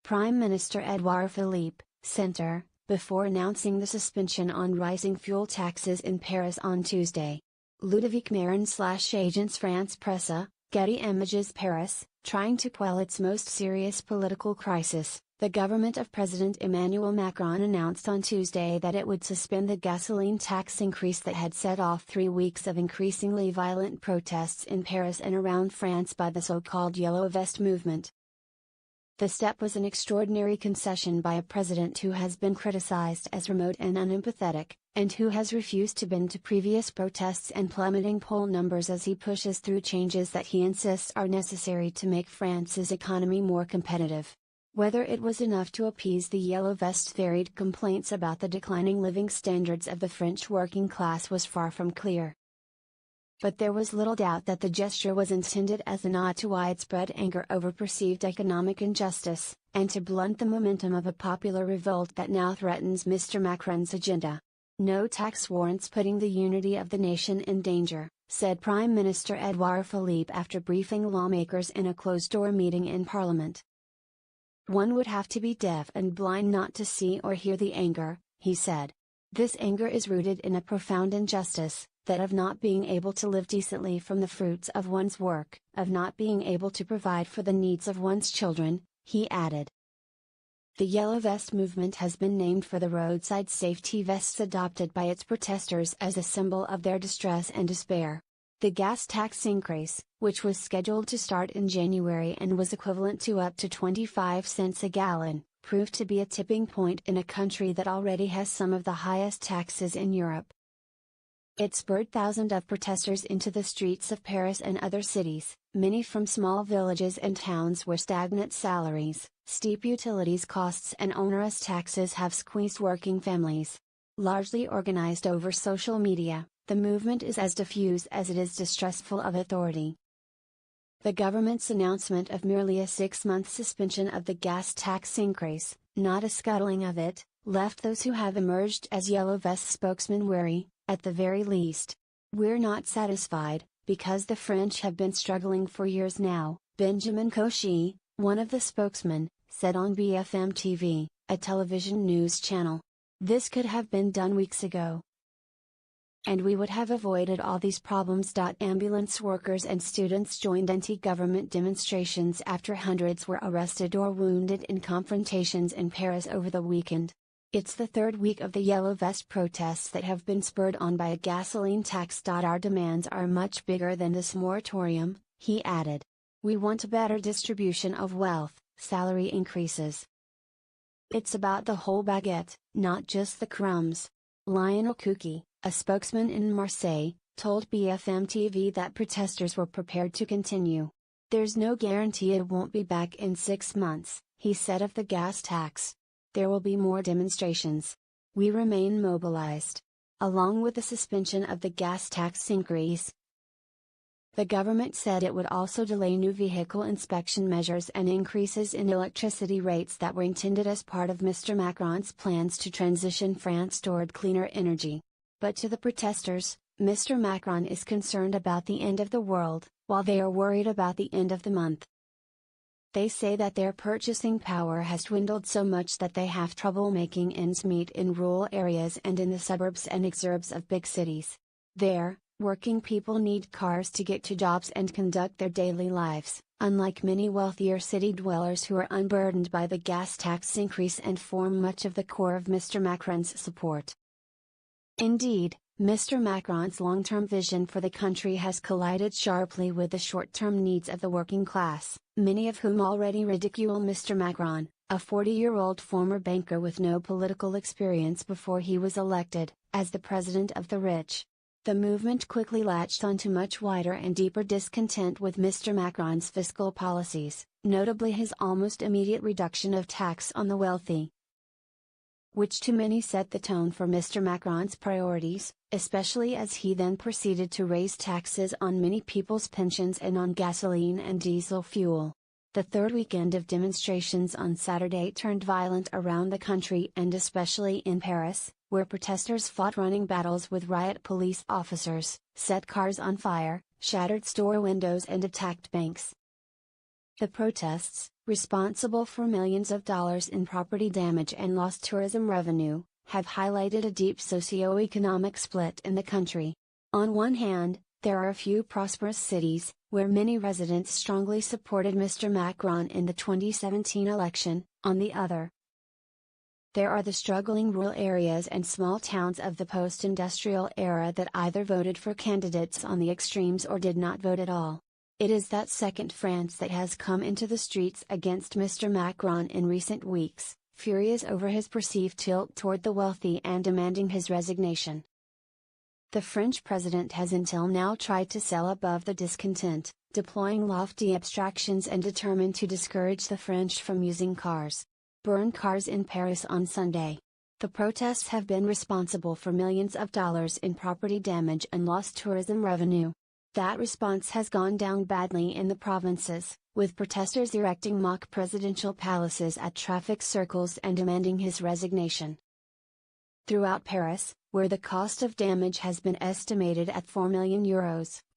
Prime Minister Edouard Philippe, Centre, before announcing the suspension on rising fuel taxes in Paris on Tuesday. Ludovic Marin/Agence France Presse, Getty Images Paris, trying to quell its most serious political crisis. The government of President Emmanuel Macron announced on Tuesday that it would suspend the gasoline tax increase that had set off 3 weeks of increasingly violent protests in Paris and around France by the so-called Yellow Vest movement. The step was an extraordinary concession by a president who has been criticized as remote and unempathetic, and who has refused to bend to previous protests and plummeting poll numbers as he pushes through changes that he insists are necessary to make France's economy more competitive. Whether it was enough to appease the Yellow Vests' varied complaints about the declining living standards of the French working class was far from clear. But there was little doubt that the gesture was intended as a nod to widespread anger over perceived economic injustice, and to blunt the momentum of a popular revolt that now threatens Mr. Macron's agenda. No tax warrants putting the unity of the nation in danger, said Prime Minister Edouard Philippe after briefing lawmakers in a closed-door meeting in Parliament. One would have to be deaf and blind not to see or hear the anger, he said. This anger is rooted in a profound injustice, that of not being able to live decently from the fruits of one's work, of not being able to provide for the needs of one's children, he added. The Yellow Vest movement has been named for the roadside safety vests adopted by its protesters as a symbol of their distress and despair. The gas tax increase, which was scheduled to start in January and was equivalent to up to 25 cents a gallon, proved to be a tipping point in a country that already has some of the highest taxes in Europe. It spurred thousands of protesters into the streets of Paris and other cities, many from small villages and towns where stagnant salaries, steep utilities costs and onerous taxes have squeezed working families. Largely organized over social media, the movement is as diffuse as it is distrustful of authority. The government's announcement of merely a 6-month suspension of the gas tax increase, not a scuttling of it, left those who have emerged as Yellow Vest spokesmen wary, at the very least. We're not satisfied, because the French have been struggling for years now, Benjamin Cauchy, one of the spokesmen, said on BFM TV, a television news channel. This could have been done weeks ago. And we would have avoided all these problems. Ambulance workers and students joined anti-government demonstrations after hundreds were arrested or wounded in confrontations in Paris over the weekend. It's the third week of the Yellow Vest protests that have been spurred on by a gasoline tax. Our demands are much bigger than this moratorium, he added. We want a better distribution of wealth, salary increases. It's about the whole baguette, not just the crumbs. Lionel Kouki, a spokesman in Marseille, told BFM TV that protesters were prepared to continue. There's no guarantee it won't be back in 6 months, he said of the gas tax. There will be more demonstrations. We remain mobilized. Along with the suspension of the gas tax increase, the government said it would also delay new vehicle inspection measures and increases in electricity rates that were intended as part of Mr. Macron's plans to transition France toward cleaner energy. But to the protesters, Mr. Macron is concerned about the end of the world, while they are worried about the end of the month. They say that their purchasing power has dwindled so much that they have trouble making ends meet in rural areas and in the suburbs and exurbs of big cities. There, working people need cars to get to jobs and conduct their daily lives, unlike many wealthier city dwellers who are unburdened by the gas tax increase and form much of the core of Mr. Macron's support. Indeed, Mr. Macron's long-term vision for the country has collided sharply with the short-term needs of the working class, many of whom already ridicule Mr. Macron, a 40-year-old former banker with no political experience before he was elected, as the president of the rich. The movement quickly latched onto much wider and deeper discontent with Mr. Macron's fiscal policies, notably his almost immediate reduction of tax on the wealthy, which to many set the tone for Mr. Macron's priorities, especially as he then proceeded to raise taxes on many people's pensions and on gasoline and diesel fuel. The third weekend of demonstrations on Saturday turned violent around the country and especially in Paris, where protesters fought running battles with riot police officers, set cars on fire, shattered store windows and attacked banks. The protests, responsible for millions of dollars in property damage and lost tourism revenue, have highlighted a deep socio-economic split in the country. On one hand, there are a few prosperous cities, where many residents strongly supported Mr. Macron in the 2017 election. On the other, there are the struggling rural areas and small towns of the post-industrial era that either voted for candidates on the extremes or did not vote at all. It is that second France that has come into the streets against Mr. Macron in recent weeks, furious over his perceived tilt toward the wealthy and demanding his resignation. The French president has until now tried to sail above the discontent, deploying lofty abstractions and determined to discourage the French from using cars. Burn cars in Paris on Sunday. The protests have been responsible for millions of dollars in property damage and lost tourism revenue. That response has gone down badly in the provinces, with protesters erecting mock presidential palaces at traffic circles and demanding his resignation. Throughout Paris, where the cost of damage has been estimated at €4 million,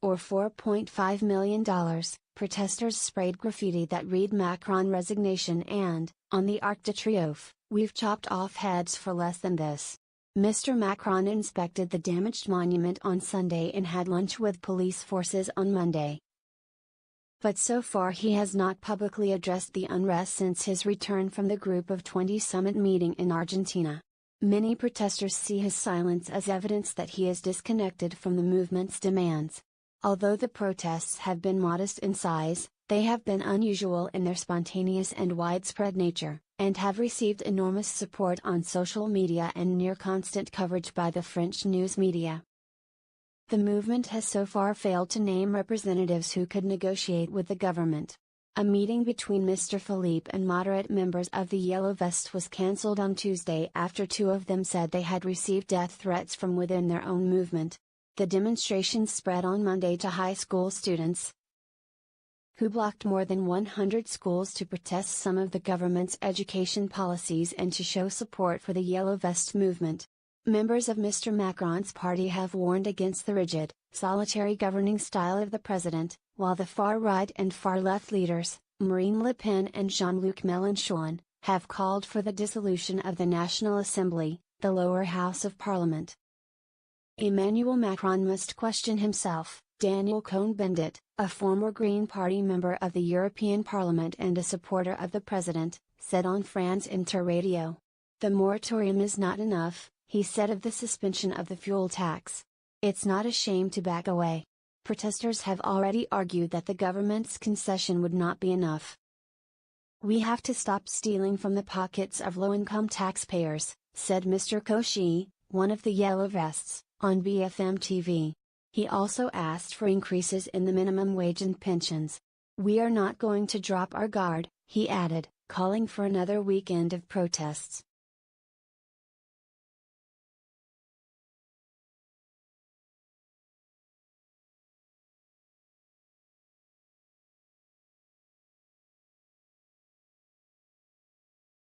or $4.5 million, protesters sprayed graffiti that read Macron resignation and, on the Arc de Triomphe, "We've chopped off heads for less than this." Mr. Macron inspected the damaged monument on Sunday and had lunch with police forces on Monday. But so far he has not publicly addressed the unrest since his return from the Group of 20 summit meeting in Argentina. Many protesters see his silence as evidence that he is disconnected from the movement's demands. Although the protests have been modest in size, they have been unusual in their spontaneous and widespread nature, and have received enormous support on social media and near constant coverage by the French news media. The movement has so far failed to name representatives who could negotiate with the government. A meeting between Mr. Philippe and moderate members of the Yellow Vests was cancelled on Tuesday after two of them said they had received death threats from within their own movement. The demonstrations spread on Monday to high school students, who blocked more than 100 schools to protest some of the government's education policies and to show support for the Yellow Vest movement. Members of Mr. Macron's party have warned against the rigid, solitary governing style of the president, while the far-right and far-left leaders, Marine Le Pen and Jean-Luc Mélenchon, have called for the dissolution of the National Assembly, the lower house of parliament. Emmanuel Macron must question himself, Daniel Cohn-Bendit, a former Green Party member of the European Parliament and a supporter of the president, said on France Inter Radio. The moratorium is not enough, he said of the suspension of the fuel tax. It's not a shame to back away. Protesters have already argued that the government's concession would not be enough. We have to stop stealing from the pockets of low-income taxpayers, said Mr. Cauchy, one of the Yellow Vests, on BFM TV. He also asked for increases in the minimum wage and pensions. We are not going to drop our guard, he added, calling for another weekend of protests.